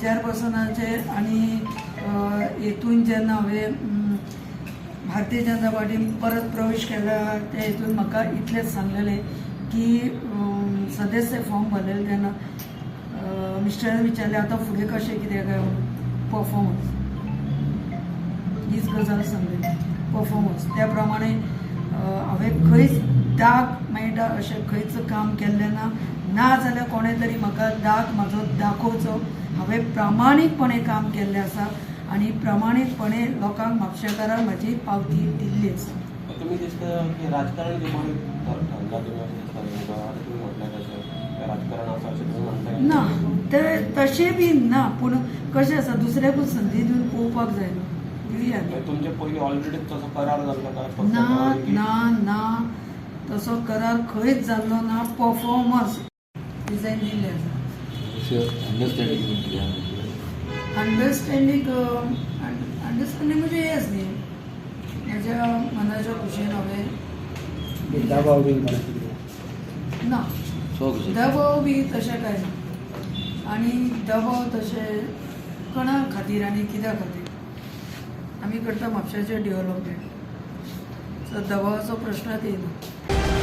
चेअरपर्सनाचेर आनी हेतून जेन्ना हांवें भारतीय जनता पार्टीन परत प्रवेश केला त्या हेतून म्हाका इतलेंच सांगलेलें की सदस्य फॉर्म भरलेले तेन्ना मिस्टरान विचारलें आतां फुडें कशें कितें काय परफॉर्मन्स हीच गजाल सांगलेली परफॉर्मन्स त्या प्रमाणे हांवें खंयच दाग मेळटा अशें खंयच काम केल्लें ना जाल्यार कोणें तरी म्हाका दाग म्हाजो दाखोवचो हांवें प्रामाणीकपणे काम केल्लें आसा आनी प्रामाणीकपणे लोकांक म्हापशेकारांक म्हाजी पावती दिल्ली आसा. तुम्ही दिसता की राजकारण ना ते तशें बी ना पूण कशें आसा दुसऱ्याकूच संदी दिवन पळोवपाक जाय न्हू तुमचे पयलीं ऑलरेडी तसो करार जाल्लो काय ना ना ना तसो करार खंयच जाल्लो ना परफॉर्मन्स डिझायन दिल्ले आसा अंडरस्टँडींग म्हणजे हेच न्ही म्हज्या मनाच्या खुशेन हांवें ना दबाव बी तशें कांय ना आनी दबाव तशें कोणा खातीर आनी कित्या खातीर आमी करता म्हापशाचें डेव्हलपमेंट सो दबावाचो प्रश्नच येयना.